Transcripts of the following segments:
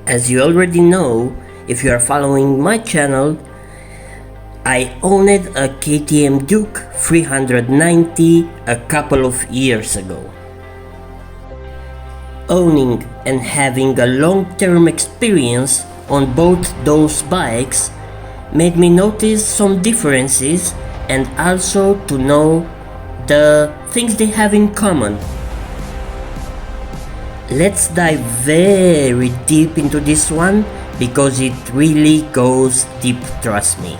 As you already know, if you are following my channel, I owned a KTM Duke 390 a couple of years ago. Owning and having a long-term experience on both those bikes made me notice some differences and also to know the things they have in common. Let's dive very deep into this one because it really goes deep, trust me.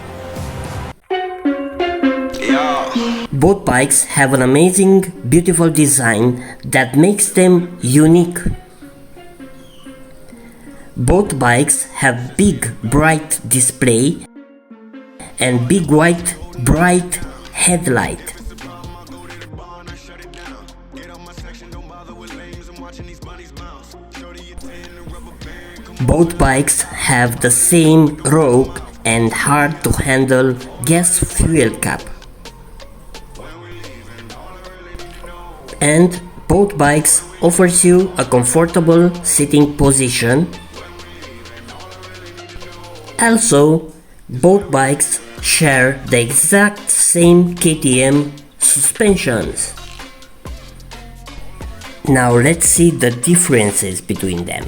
Both bikes have an amazing, beautiful design that makes them unique. Both bikes have big, bright display and big white, bright headlight. Both bikes have the same rogue and hard to handle gas fuel cap. And both bikes offers you a comfortable sitting position. Also, both bikes share the exact same KTM suspensions. Now let's see the differences between them.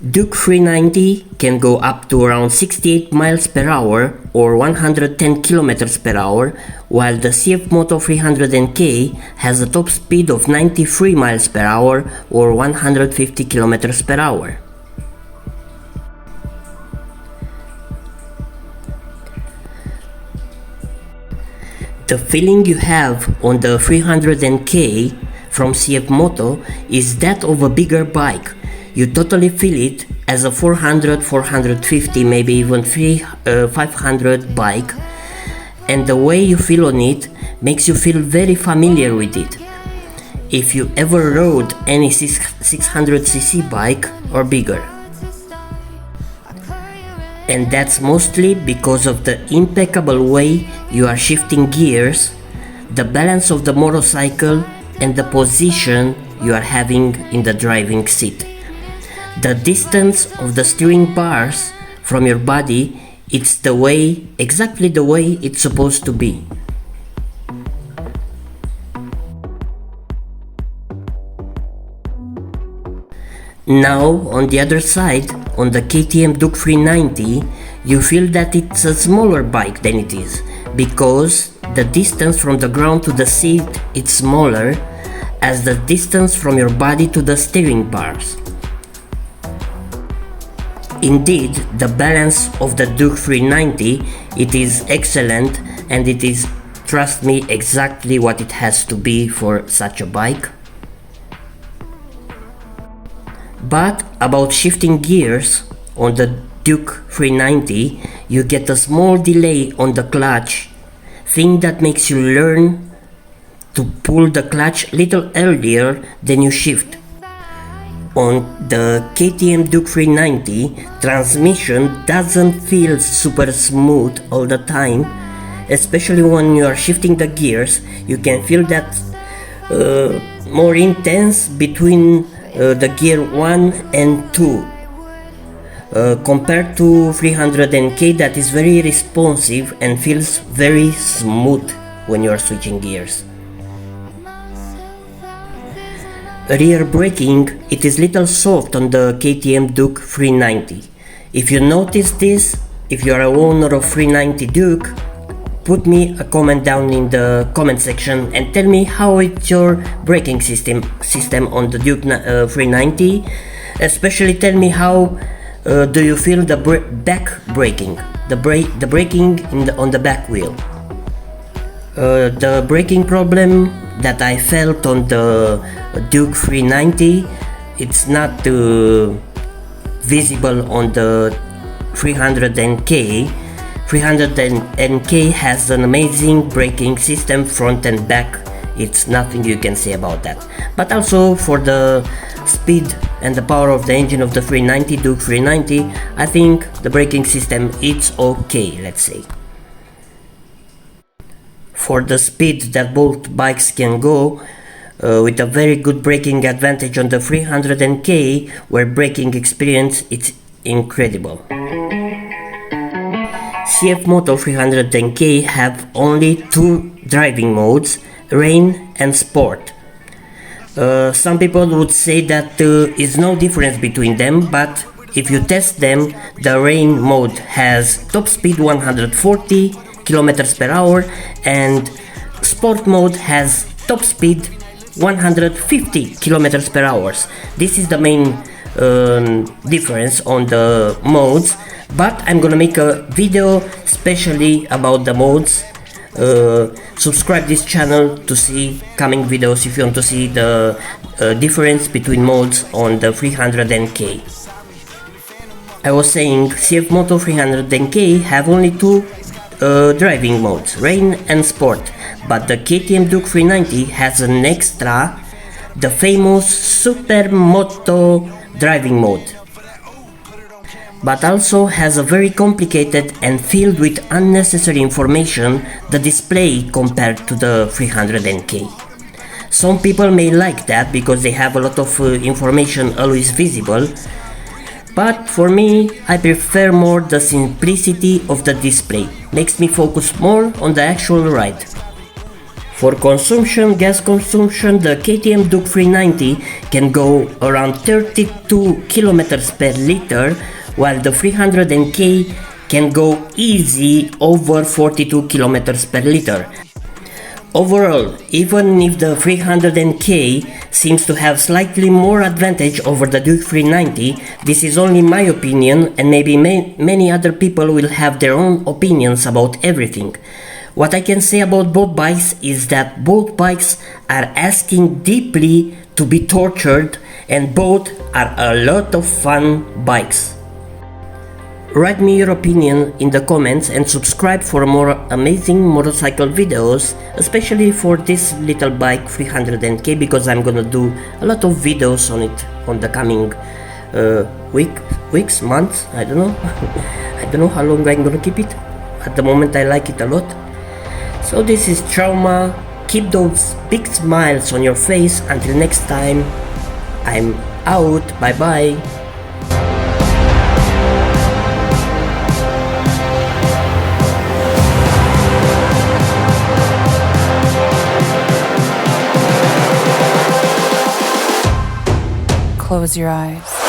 Duke 390 can go up to around 68 miles per hour or 110 kilometers per hour, while the Cfmoto 300K has a top speed of 93 miles per hour or 150 kilometers per hour. The feeling you have on the 300K from Cfmoto is that of a bigger bike. You totally feel it as a 400, 450, maybe even 500 bike, and the way you feel on it makes you feel very familiar with it. If you ever rode any 600cc bike or bigger. And that's mostly because of the impeccable way you are shifting gears, the balance of the motorcycle, and the position you are having in the driving seat. The distance of the steering bars from your body, it's the way, exactly the way it's supposed to be. Now, on the other side, on the KTM Duke 390, you feel that it's a smaller bike than it is, because the distance from the ground to the seat is smaller as the distance from your body to the steering bars. Indeed, the balance of the Duke 390, it is excellent, and it is, trust me, exactly what it has to be for such a bike. But about shifting gears, on the Duke 390, you get a small delay on the clutch, thing that makes you learn to pull the clutch little earlier than you shift. On the KTM Duke 390, transmission doesn't feel super smooth all the time, especially when you are shifting the gears. You can feel that more intense between the gear 1 and 2 compared to 300K that is very responsive and feels very smooth when you are switching gears. Rear braking, it is little soft on the KTM Duke 390. If you notice this, if you are a owner of 390 Duke, put me a comment down in the comment section and tell me how it's your braking system on the Duke 390. Especially tell me how do you feel the back braking, the braking on the back wheel. The braking problem that I felt on the Duke 390, it's not visible on the 300K. 300K has an amazing braking system, front and back. It's nothing you can say about that. But also for the speed and the power of the engine of the 390 Duke 390, I think the braking system it's okay, let's say. For the speed that both bikes can go, with a very good braking advantage on the 300K, where braking experience is incredible. Cfmoto 310K have only two driving modes, rain and sport. Some people would say that there is no difference between them, but if you test them, the rain mode has top speed 140 km per hour and sport mode has top speed 150 km per hour. This is the main difference on the modes, but I'm gonna make a video especially about the modes. Subscribe this channel to see coming videos if you want to see the difference between modes on the 300K. I was saying Cfmoto 300K have only two driving modes, rain and sport, but the KTM Duke 390 has an extra, the famous Super Moto driving mode, but also has a very complicated and filled with unnecessary information, the display compared to the 300K. Some people may like that because they have a lot of information always visible, but for me, I prefer more the simplicity of the display, makes me focus more on the actual ride. For consumption, gas consumption, the KTM Duke 390 can go around 32 km per liter, while the 300K can go easy over 42 km per liter. Overall, even if the 300K seems to have slightly more advantage over the Duke 390, this is only my opinion, and maybe many other people will have their own opinions about everything. What I can say about both bikes is that both bikes are asking deeply to be tortured, and both are a lot of fun bikes. Write me your opinion in the comments and subscribe for more amazing motorcycle videos, especially for this little bike 300K, because I'm gonna do a lot of videos on it on the coming weeks, months, I don't know. I don't know how long I'm gonna keep it. At the moment I like it a lot. So this is Trauma. Keep those big smiles on your face. Until next time, I'm out. Bye bye. Close your eyes.